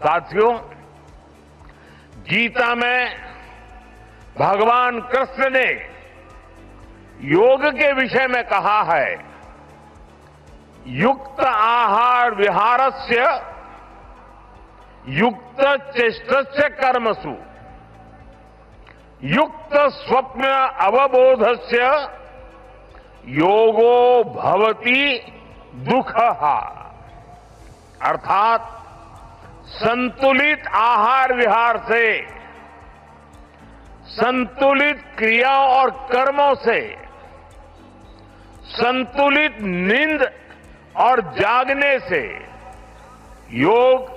साथियों, गीता में भगवान कृष्ण ने योग के विषय में कहा है, युक्त आहार विहारस्य युक्त चेष्टस्य कर्मसु युक्त स्वप्न अवबोधस्य योगो भवति दुःखः। अर्थात संतुलित आहार विहार से, संतुलित क्रियाओं और कर्मों से, संतुलित नींद और जागने से योग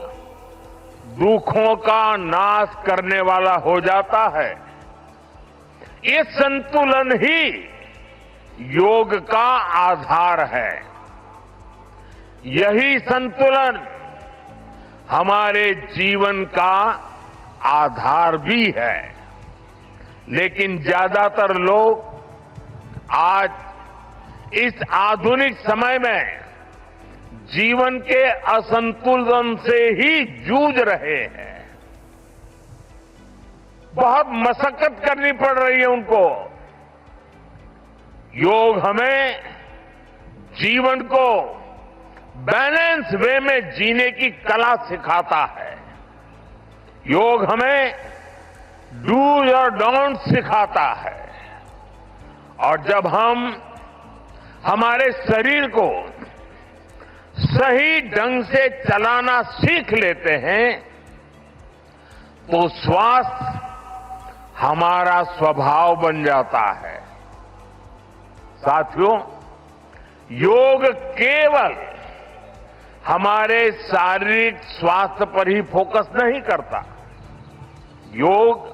दुखों का नाश करने वाला हो जाता है। ये संतुलन ही योग का आधार है। यही संतुलन हमारे जीवन का आधार भी है। लेकिन ज्यादातर लोग आज इस आधुनिक समय में जीवन के असंतुलन से ही जूझ रहे हैं। बहुत मशक्कत करनी पड़ रही है उनको। योग हमें जीवन को बैलेंस वे में जीने की कला सिखाता है। योग हमें डूज और डोंट सिखाता है। और जब हम हमारे शरीर को सही ढंग से चलाना सीख लेते हैं तो स्वास्थ्य हमारा स्वभाव बन जाता है। साथियों, योग केवल हमारे शारीरिक स्वास्थ्य पर ही फोकस नहीं करता। योग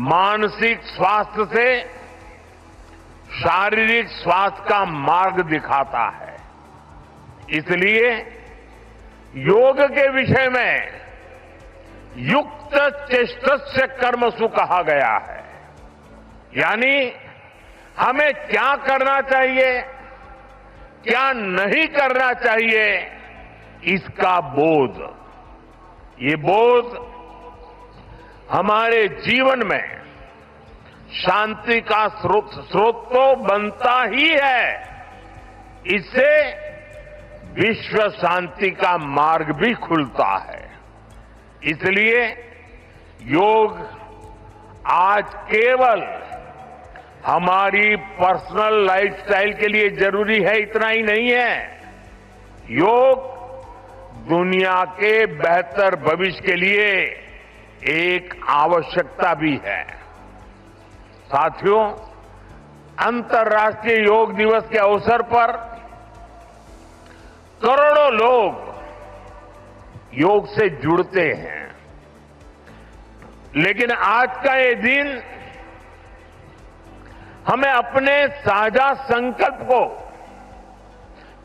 मानसिक स्वास्थ्य से शारीरिक स्वास्थ्य का मार्ग दिखाता है। इसलिए योग के विषय में युक्त चेष्टस्य कर्मसु कहा गया है। यानी हमें क्या करना चाहिए, क्या नहीं करना चाहिए, इसका बोध। ये बोध हमारे जीवन में शांति का स्रोत तो बनता ही है। इससे विश्व शांति का मार्ग भी खुलता है। इसलिए योग आज केवल हमारी पर्सनल लाइफस्टाइल के लिए जरूरी है, इतना ही नहीं है। योग दुनिया के बेहतर भविष्य के लिए एक आवश्यकता भी है। साथियों, अंतर्राष्ट्रीय योग दिवस के अवसर पर करोड़ों लोग योग से जुड़ते हैं। लेकिन आज का ये दिन हमें अपने साझा संकल्प को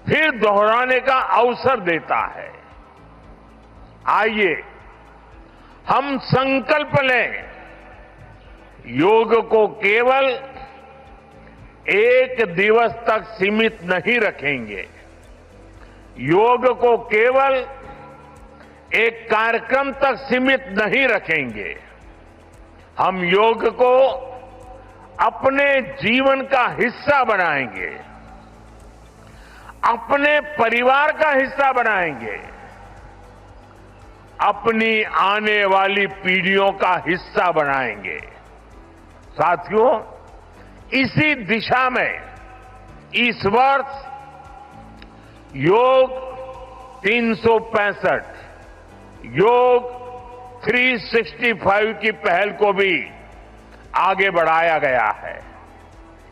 फिर दोहराने का अवसर देता है। आइए हम संकल्प लें, योग को केवल एक दिवस तक सीमित नहीं रखेंगे। योग को केवल एक कार्यक्रम तक सीमित नहीं रखेंगे। हम योग को अपने जीवन का हिस्सा बनाएंगे, अपने परिवार का हिस्सा बनाएंगे, अपनी आने वाली पीढ़ियों का हिस्सा बनाएंगे। साथियों, इसी दिशा में इस वर्ष योग 365 योग 365 की पहल को भी आगे बढ़ाया गया है।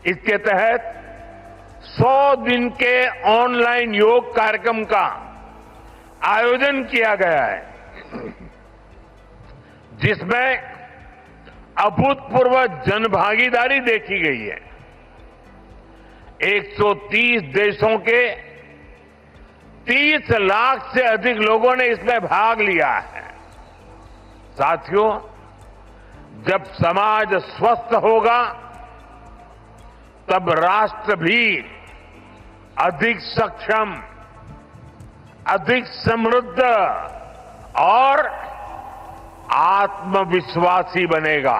इसके तहत 100 दिन के ऑनलाइन योग कार्यक्रम का आयोजन किया गया है, जिसमें अभूतपूर्व जनभागीदारी देखी गई है। 130 देशों के 30 लाख से अधिक लोगों ने इसमें भाग लिया है। साथियों, जब समाज स्वस्थ होगा तब राष्ट्र भी अधिक सक्षम, अधिक समृद्ध और आत्मविश्वासी बनेगा।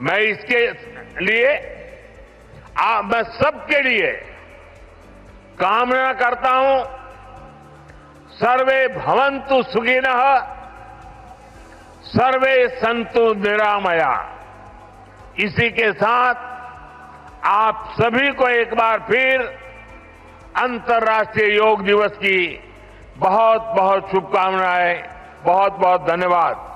मैं इसके लिए मैं सबके लिए कामना करता हूं, सर्वे भवन्तु सुखिनः, सर्वे सन्तु निरामया। इसी के साथ आप सभी को एक बार फिर अंतर्राष्ट्रीय योग दिवस की बहुत बहुत शुभकामनाएं, बहुत बहुत धन्यवाद।